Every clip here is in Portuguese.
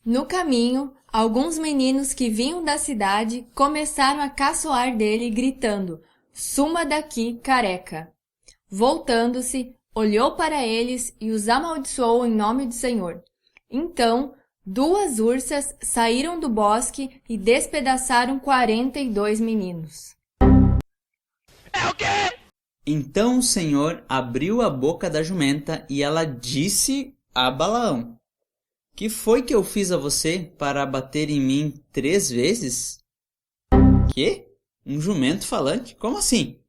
No caminho, alguns meninos que vinham da cidade começaram a caçoar dele, gritando: "Suma daqui, careca!" Voltando-se, olhou para eles e os amaldiçoou em nome do Senhor. Então, 2 ursas saíram do bosque e despedaçaram 42 meninos. Então o Senhor abriu a boca da jumenta e ela disse a Balaão: "Que foi que eu fiz a você para bater em mim 3 vezes?" "Quê? Um jumento falante? Como assim?"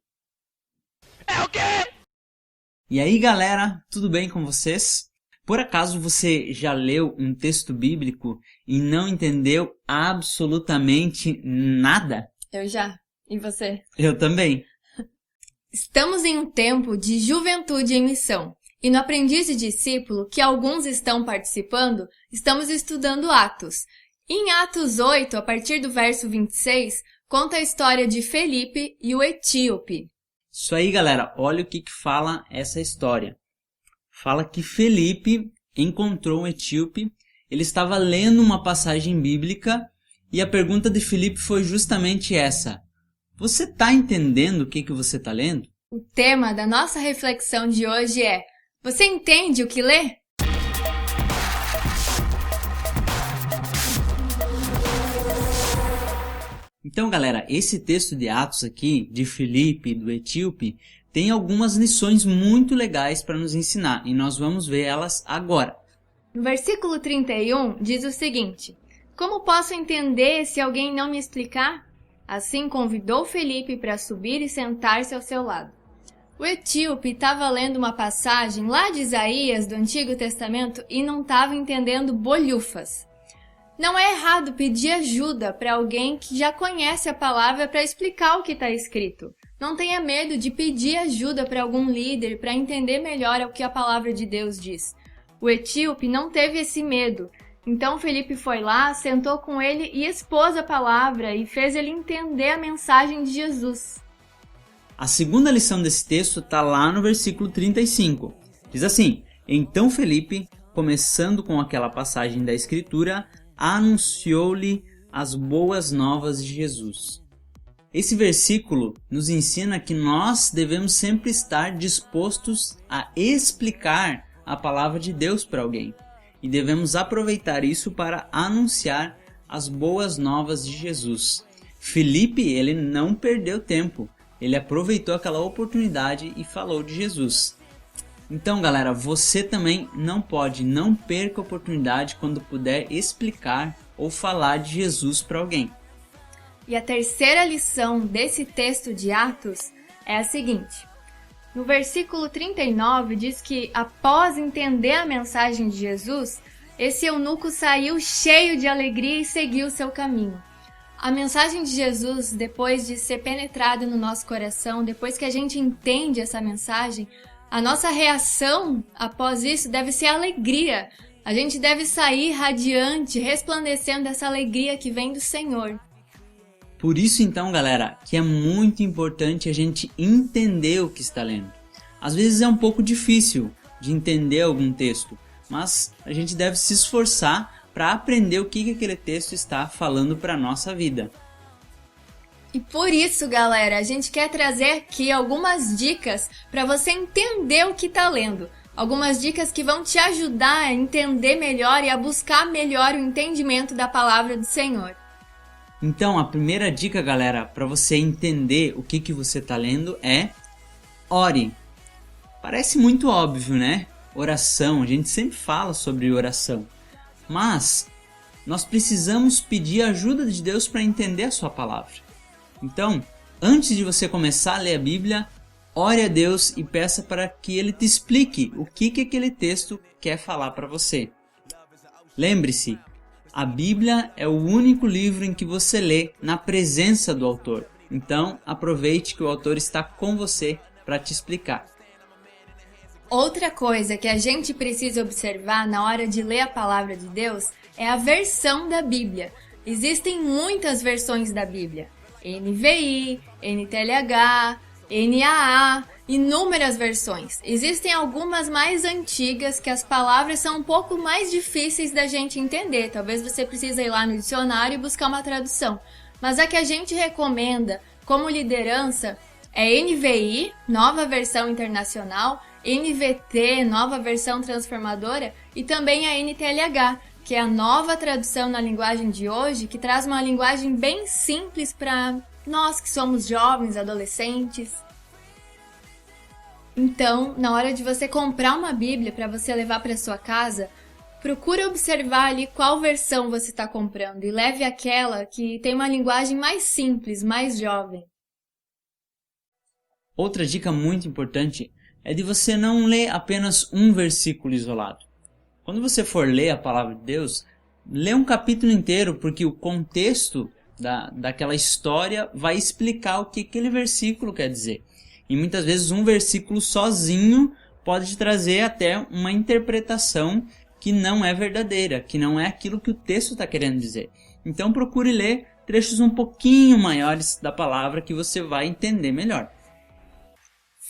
E aí, galera, tudo bem com vocês? Por acaso você já leu um texto bíblico e não entendeu absolutamente nada? Eu já. E você? Eu também. Estamos em um tempo de juventude em missão. E no Aprendiz de Discípulo, que alguns estão participando, estamos estudando Atos. Em Atos 8, a partir do verso 26, conta a história de Felipe e o etíope. Isso aí, galera, olha o que fala essa história. Fala que Felipe encontrou um etíope, ele estava lendo uma passagem bíblica e a pergunta de Felipe foi justamente essa: "Você está entendendo o que você está lendo?" O tema da nossa reflexão de hoje é: você entende o que lê? Então, galera, esse texto de Atos aqui, de Felipe e do etíope, tem algumas lições muito legais para nos ensinar e nós vamos ver elas agora. No versículo 31 diz o seguinte: "Como posso entender se alguém não me explicar?" Assim convidou Felipe para subir e sentar-se ao seu lado. O etíope estava lendo uma passagem lá de Isaías do Antigo Testamento e não estava entendendo bolhufas. Não é errado pedir ajuda para alguém que já conhece a palavra para explicar o que está escrito. Não tenha medo de pedir ajuda para algum líder para entender melhor o que a palavra de Deus diz. O etíope não teve esse medo. Então Felipe foi lá, sentou com ele e expôs a palavra e fez ele entender a mensagem de Jesus. A segunda lição desse texto está lá no versículo 35. Diz assim: "Então Felipe, começando com aquela passagem da Escritura, anunciou-lhe as boas novas de Jesus." Esse versículo nos ensina que nós devemos sempre estar dispostos a explicar a palavra de Deus para alguém. E devemos aproveitar isso para anunciar as boas novas de Jesus. Felipe, ele não perdeu tempo. Ele aproveitou aquela oportunidade e falou de Jesus. Então, galera, você também não perca a oportunidade quando puder explicar ou falar de Jesus para alguém. E a terceira lição desse texto de Atos é a seguinte: no versículo 39 diz que após entender a mensagem de Jesus, esse eunuco saiu cheio de alegria e seguiu seu caminho. A mensagem de Jesus, depois de ser penetrada no nosso coração, depois que a gente entende essa mensagem, a nossa reação após isso deve ser alegria. A gente deve sair radiante, resplandecendo essa alegria que vem do Senhor. Por isso então, galera, que é muito importante a gente entender o que está lendo. Às vezes é um pouco difícil de entender algum texto, mas a gente deve se esforçar para aprender o que aquele texto está falando para a nossa vida. E por isso, galera, a gente quer trazer aqui algumas dicas para você entender o que está lendo. Algumas dicas que vão te ajudar a entender melhor e a buscar melhor o entendimento da palavra do Senhor. Então, a primeira dica, galera, para você entender o que você está lendo é: ore. Parece muito óbvio, né? Oração, a gente sempre fala sobre oração. Mas nós precisamos pedir a ajuda de Deus para entender a sua palavra. Então, antes de você começar a ler a Bíblia, ore a Deus e peça para que Ele te explique o que aquele texto quer falar para você. Lembre-se, a Bíblia é o único livro em que você lê na presença do autor. Então, aproveite que o autor está com você para te explicar. Outra coisa que a gente precisa observar na hora de ler a palavra de Deus é a versão da Bíblia. Existem muitas versões da Bíblia: NVI, NTLH, NAA, inúmeras versões. Existem algumas mais antigas que as palavras são um pouco mais difíceis da gente entender. Talvez você precise ir lá no dicionário e buscar uma tradução. Mas a que a gente recomenda como liderança é NVI, Nova Versão Internacional, NVT, Nova Versão Transformadora, e também a NTLH, que é a nova tradução na linguagem de hoje, que traz uma linguagem bem simples para nós que somos jovens, adolescentes. Então, na hora de você comprar uma Bíblia para você levar para sua casa, procure observar ali qual versão você está comprando e leve aquela que tem uma linguagem mais simples, mais jovem. Outra dica muito importante é de você não ler apenas um versículo isolado. Quando você for ler a palavra de Deus, lê um capítulo inteiro, porque o contexto daquela história vai explicar o que aquele versículo quer dizer. E muitas vezes um versículo sozinho pode te trazer até uma interpretação que não é verdadeira, que não é aquilo que o texto está querendo dizer. Então procure ler trechos um pouquinho maiores da palavra que você vai entender melhor.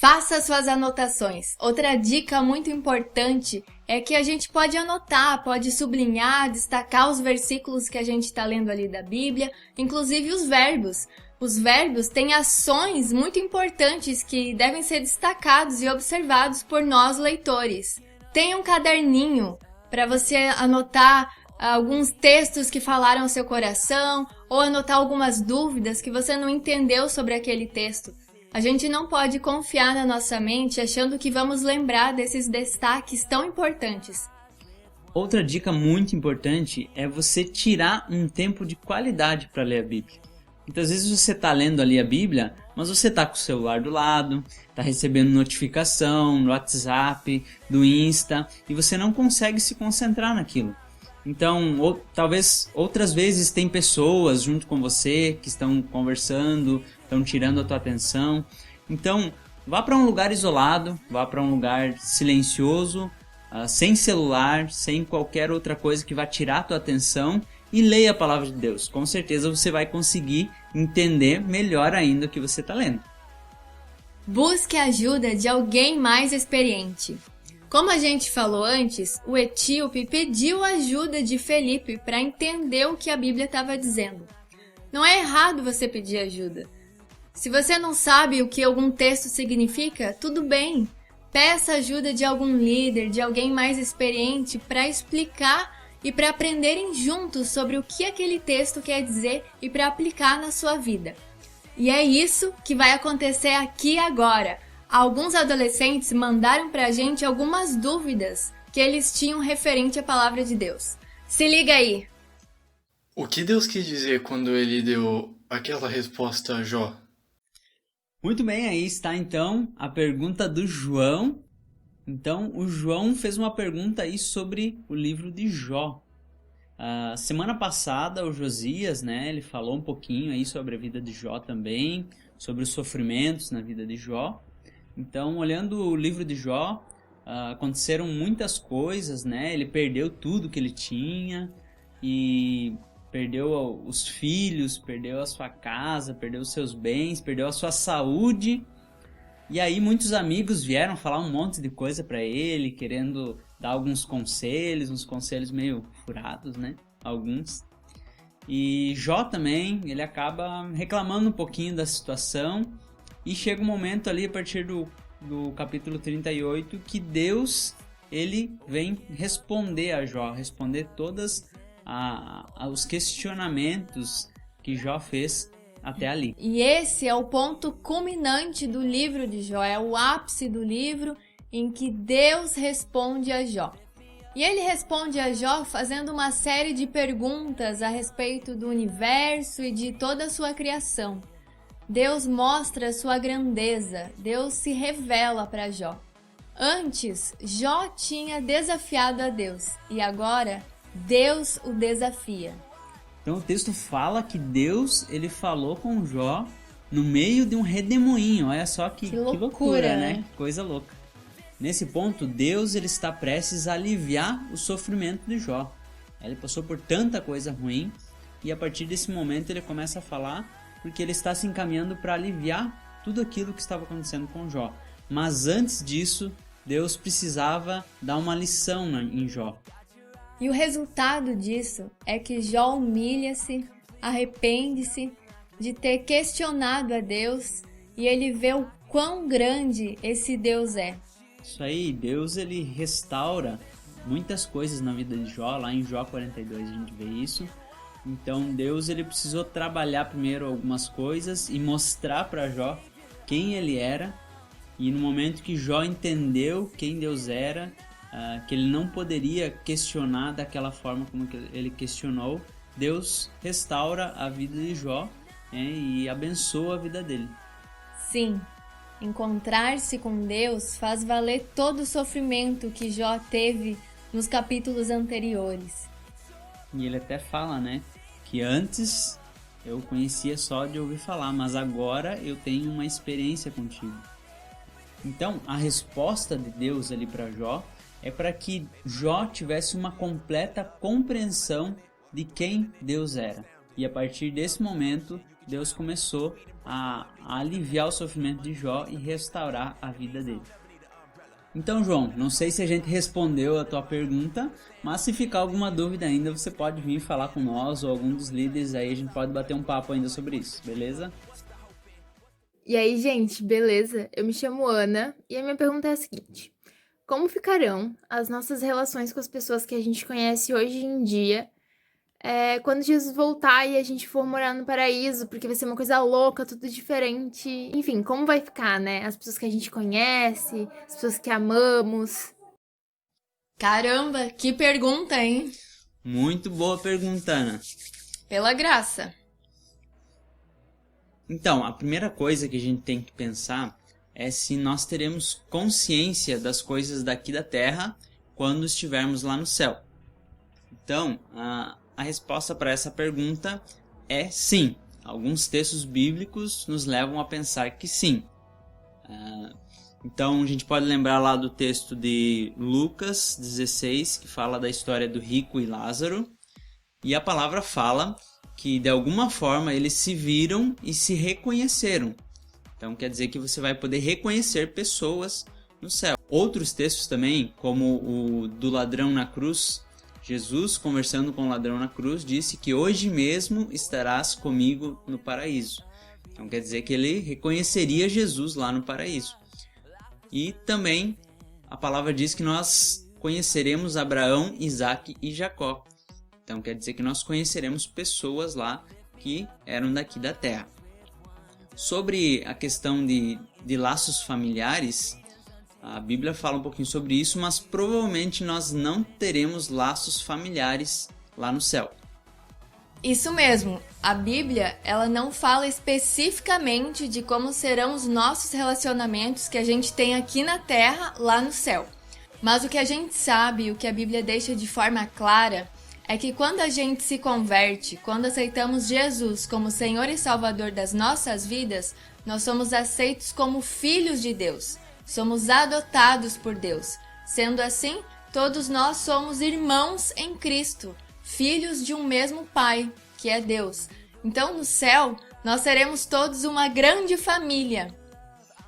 Faça suas anotações. Outra dica muito importante é que a gente pode anotar, pode sublinhar, destacar os versículos que a gente está lendo ali da Bíblia, inclusive os verbos. Os verbos têm ações muito importantes que devem ser destacados e observados por nós leitores. Tenha um caderninho para você anotar alguns textos que falaram ao seu coração ou anotar algumas dúvidas que você não entendeu sobre aquele texto. A gente não pode confiar na nossa mente achando que vamos lembrar desses destaques tão importantes. Outra dica muito importante é você tirar um tempo de qualidade para ler a Bíblia. Muitas vezes você está lendo ali a Bíblia, mas você está com o celular do lado, está recebendo notificação no WhatsApp, do Insta, e você não consegue se concentrar naquilo. Então, talvez outras vezes tem pessoas junto com você que estão conversando, estão tirando a tua atenção. Então, vá para um lugar isolado, vá para um lugar silencioso, sem celular, sem qualquer outra coisa que vá tirar a tua atenção e leia a palavra de Deus. Com certeza você vai conseguir entender melhor ainda o que você está lendo. Busque a ajuda de alguém mais experiente. Como a gente falou antes, o etíope pediu a ajuda de Felipe para entender o que a Bíblia estava dizendo. Não é errado você pedir ajuda. Se você não sabe o que algum texto significa, tudo bem. Peça ajuda de algum líder, de alguém mais experiente para explicar e para aprenderem juntos sobre o que aquele texto quer dizer e para aplicar na sua vida. E é isso que vai acontecer aqui agora. Alguns adolescentes mandaram para a gente algumas dúvidas que eles tinham referente à palavra de Deus. Se liga aí! O que Deus quis dizer quando ele deu aquela resposta a Jó? Muito bem, aí está então a pergunta do João. Então, o João fez uma pergunta aí sobre o livro de Jó. Semana passada, o Josias, ele falou um pouquinho aí sobre a vida de Jó também, sobre os sofrimentos na vida de Jó. Então, olhando o livro de Jó, aconteceram muitas coisas, Ele perdeu tudo que ele tinha e perdeu os filhos, perdeu a sua casa, perdeu os seus bens, perdeu a sua saúde. E aí muitos amigos vieram falar um monte de coisa para ele, querendo dar alguns conselhos, uns conselhos meio furados, alguns. E Jó também, ele acaba reclamando um pouquinho da situação. E chega um momento ali, a partir do capítulo 38, que Deus, ele vem responder a Jó, responder todos os questionamentos que Jó fez até ali. E esse é o ponto culminante do livro de Jó, é o ápice do livro em que Deus responde a Jó. E ele responde a Jó fazendo uma série de perguntas a respeito do universo e de toda a sua criação. Deus mostra a sua grandeza, Deus se revela para Jó. Antes, Jó tinha desafiado a Deus e agora Deus o desafia. Então o texto fala que Deus, ele falou com Jó no meio de um redemoinho. Olha só que loucura, né? Coisa louca. Nesse ponto, Deus, ele está prestes a aliviar o sofrimento de Jó. Ele passou por tanta coisa ruim e a partir desse momento ele começa a falar porque ele está se encaminhando para aliviar tudo aquilo que estava acontecendo com Jó. Mas antes disso, Deus precisava dar uma lição em Jó. E o resultado disso é que Jó humilha-se, arrepende-se de ter questionado a Deus e ele vê o quão grande esse Deus é. Isso aí, Deus ele restaura muitas coisas na vida de Jó. Lá em Jó 42 a gente vê isso. Então Deus ele precisou trabalhar primeiro algumas coisas e mostrar para Jó quem ele era. E no momento que Jó entendeu quem Deus era, que ele não poderia questionar daquela forma como ele questionou, Deus restaura a vida de Jó, e abençoa a vida dele. Sim, encontrar-se com Deus faz valer todo o sofrimento que Jó teve nos capítulos anteriores. E ele até fala, que antes eu conhecia só de ouvir falar, mas agora eu tenho uma experiência contigo. Então, a resposta de Deus ali para Jó é para que Jó tivesse uma completa compreensão de quem Deus era. E a partir desse momento, Deus começou a aliviar o sofrimento de Jó e restaurar a vida dele. Então, João, não sei se a gente respondeu a tua pergunta, mas se ficar alguma dúvida ainda, você pode vir falar com nós ou algum dos líderes, aí a gente pode bater um papo ainda sobre isso, beleza? E aí, gente, beleza? Eu me chamo Ana e a minha pergunta é a seguinte: como ficarão as nossas relações com as pessoas que a gente conhece hoje em dia quando Jesus voltar e a gente for morar no paraíso, porque vai ser uma coisa louca, tudo diferente. Enfim, como vai ficar, né? As pessoas que a gente conhece, as pessoas que amamos. Caramba, que pergunta, hein? Muito boa pergunta, Ana. Pela graça. Então, a primeira coisa que a gente tem que pensar é se nós teremos consciência das coisas daqui da terra quando estivermos lá no céu. Então, a resposta para essa pergunta é sim. Alguns textos bíblicos nos levam a pensar que sim. Então, a gente pode lembrar lá do texto de Lucas 16, que fala da história do rico e Lázaro. E a palavra fala que, de alguma forma, eles se viram e se reconheceram. Então, quer dizer que você vai poder reconhecer pessoas no céu. Outros textos também, como o do ladrão na cruz, Jesus, conversando com o ladrão na cruz, disse que hoje mesmo estarás comigo no paraíso. Então quer dizer que ele reconheceria Jesus lá no paraíso. E também a palavra diz que nós conheceremos Abraão, Isaque e Jacó. Então quer dizer que nós conheceremos pessoas lá que eram daqui da terra. Sobre a questão de laços familiares, a Bíblia fala um pouquinho sobre isso, mas provavelmente nós não teremos laços familiares lá no céu. Isso mesmo, a Bíblia ela não fala especificamente de como serão os nossos relacionamentos que a gente tem aqui na Terra, lá no céu. Mas o que a gente sabe, o que a Bíblia deixa de forma clara, é que quando a gente se converte, quando aceitamos Jesus como Senhor e Salvador das nossas vidas, nós somos aceitos como filhos de Deus. Somos adotados por Deus. Sendo assim, todos nós somos irmãos em Cristo, filhos de um mesmo Pai, que é Deus. Então, no céu, nós seremos todos uma grande família.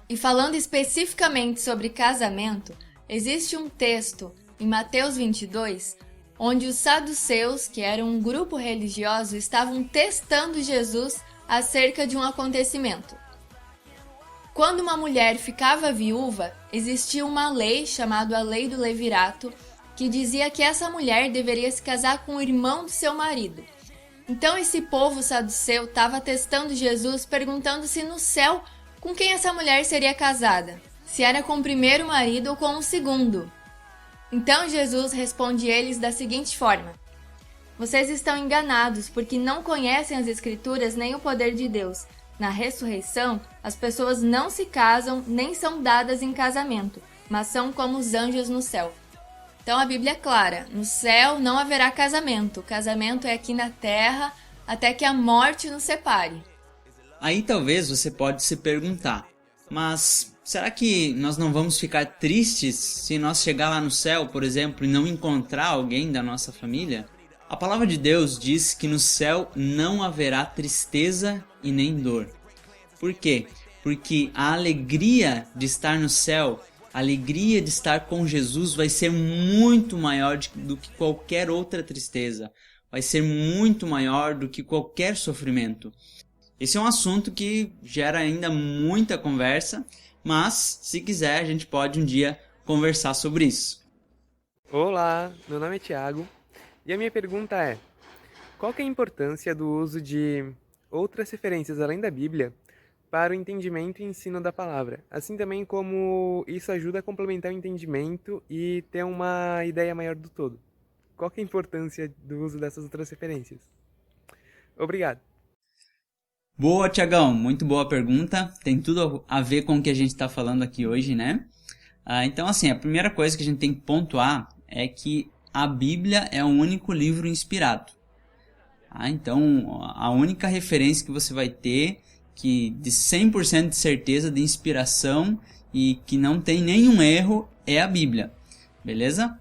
E falando especificamente sobre casamento, existe um texto em Mateus 22, onde os saduceus, que eram um grupo religioso, estavam testando Jesus acerca de um acontecimento. Quando uma mulher ficava viúva, existia uma lei chamada a Lei do Levirato, que dizia que essa mulher deveria se casar com o irmão do seu marido. Então esse povo saduceu estava testando Jesus, perguntando se no céu com quem essa mulher seria casada, se era com o primeiro marido ou com o segundo. Então Jesus responde eles da seguinte forma: vocês estão enganados porque não conhecem as Escrituras nem o poder de Deus. Na ressurreição, as pessoas não se casam nem são dadas em casamento, mas são como os anjos no céu. Então a Bíblia é clara, no céu não haverá casamento. O casamento é aqui na terra até que a morte nos separe. Aí talvez você pode se perguntar, mas será que nós não vamos ficar tristes se nós chegar lá no céu, por exemplo, e não encontrar alguém da nossa família? A palavra de Deus diz que no céu não haverá tristeza e nem dor. Por quê? porque a alegria de estar no céu, a alegria de estar com Jesus vai ser muito maior do que qualquer outra tristeza, vai ser muito maior do que qualquer sofrimento. Esse é um assunto que gera ainda muita conversa, mas se quiser a gente pode um dia conversar sobre isso. Olá, meu nome é Thiago e a minha pergunta é: qual que é a importância do uso de outras referências além da Bíblia para o entendimento e ensino da palavra? Assim também como isso ajuda a complementar o entendimento e ter uma ideia maior do todo. Qual que é a importância do uso dessas outras referências? Obrigado. Boa, Tiagão, muito boa pergunta. Tem tudo a ver com o que a gente está falando aqui hoje, né? Então, assim, a primeira coisa que a gente tem que pontuar é que a Bíblia é o único livro inspirado. Então, a única referência que você vai ter que de 100% de certeza de inspiração e que não tem nenhum erro é a Bíblia. Beleza?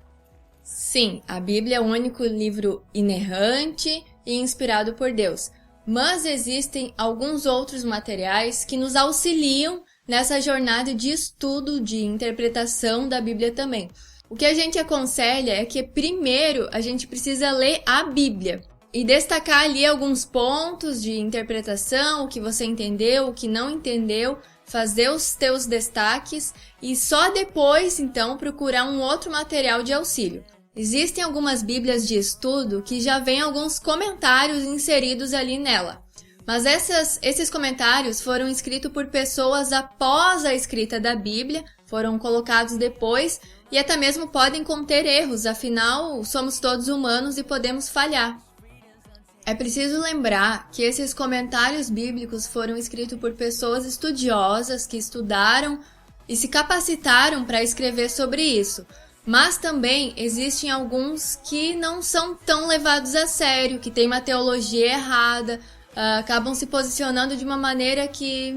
Sim, a Bíblia é o único livro inerrante e inspirado por Deus. Mas existem alguns outros materiais que nos auxiliam nessa jornada de estudo, de interpretação da Bíblia também. O que a gente aconselha é que primeiro a gente precisa ler a Bíblia e destacar ali alguns pontos de interpretação, o que você entendeu, o que não entendeu, fazer os teus destaques e só depois, então, procurar um outro material de auxílio. Existem algumas bíblias de estudo que já vêm alguns comentários inseridos ali nela. Mas esses comentários foram escritos por pessoas após a escrita da Bíblia, foram colocados depois e até mesmo podem conter erros, afinal somos todos humanos e podemos falhar. É preciso lembrar que esses comentários bíblicos foram escritos por pessoas estudiosas que estudaram e se capacitaram para escrever sobre isso. Mas também existem alguns que não são tão levados a sério, que têm uma teologia errada, acabam se posicionando de uma maneira que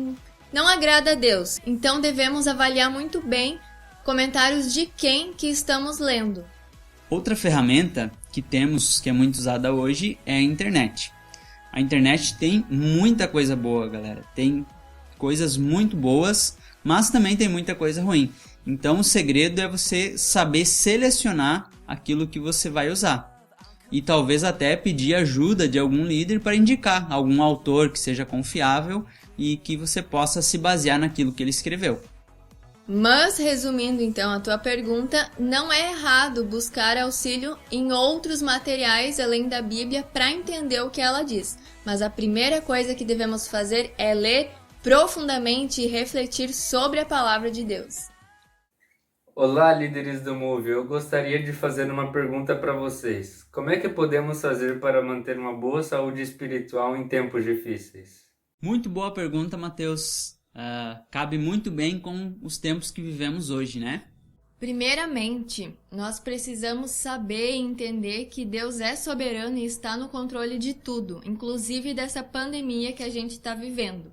não agrada a Deus. Então devemos avaliar muito bem comentários de quem que estamos lendo. Outra ferramenta que temos, que é muito usada hoje, é a internet. A internet tem muita coisa boa, galera. Tem coisas muito boas, mas também tem muita coisa ruim. Então o segredo é você saber selecionar aquilo que você vai usar. E talvez até pedir ajuda de algum líder para indicar algum autor que seja confiável e que você possa se basear naquilo que ele escreveu. Mas, resumindo então a tua pergunta, não é errado buscar auxílio em outros materiais além da Bíblia para entender o que ela diz. Mas a primeira coisa que devemos fazer é ler profundamente e refletir sobre a palavra de Deus. Olá, líderes do Move. Eu gostaria de fazer uma pergunta para vocês. Como é que podemos fazer para manter uma boa saúde espiritual em tempos difíceis? Muito boa pergunta, Matheus. Cabe muito bem com os tempos que vivemos hoje, né? Primeiramente, nós precisamos saber e entender que Deus é soberano e está no controle de tudo, inclusive dessa pandemia que a gente está vivendo.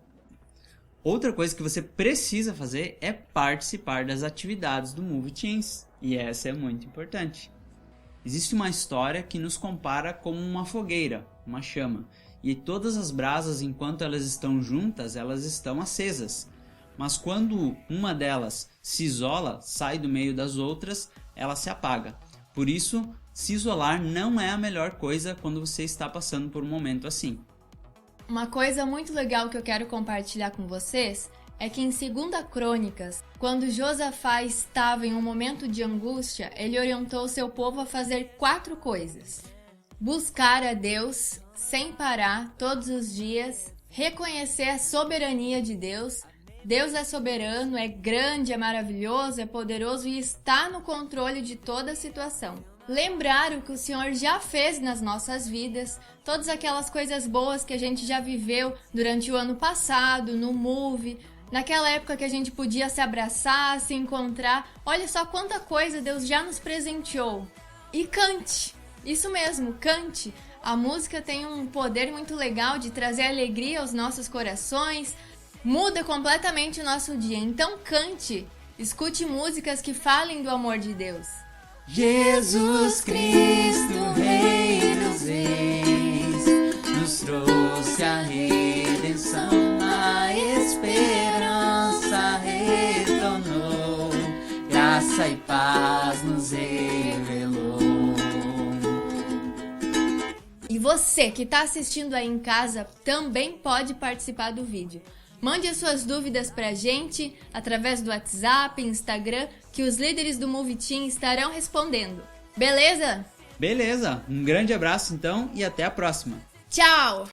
Outra coisa que você precisa fazer é participar das atividades do Move Teens, e essa é muito importante. Existe uma história que nos compara como uma fogueira, uma chama, e todas as brasas, enquanto elas estão juntas, elas estão acesas. Mas quando uma delas se isola, sai do meio das outras, ela se apaga. Por isso, se isolar não é a melhor coisa quando você está passando por um momento assim. Uma coisa muito legal que eu quero compartilhar com vocês é que em 2 Crônicas, quando Josafá estava em um momento de angústia, ele orientou seu povo a fazer 4 coisas. Buscar a Deus sem parar todos os dias, reconhecer a soberania de Deus. Deus é soberano, é grande, é maravilhoso, é poderoso e está no controle de toda a situação. Lembrar o que o Senhor já fez nas nossas vidas, todas aquelas coisas boas que a gente já viveu durante o ano passado, no Move, naquela época que a gente podia se abraçar, se encontrar. Olha só quanta coisa Deus já nos presenteou. E cante, isso mesmo, cante. A música tem um poder muito legal de trazer alegria aos nossos corações, muda completamente o nosso dia. Então cante, escute músicas que falem do amor de Deus. Jesus Cristo, Rei dos Reis, nos trouxe a redenção, a esperança. graça e paz nos revelou. E você que está assistindo aí em casa também pode participar do vídeo. Mande as suas dúvidas pra gente através do WhatsApp, Instagram, que os líderes do Move Team estarão respondendo. Beleza? Beleza, um grande abraço então e até a próxima. Tchau!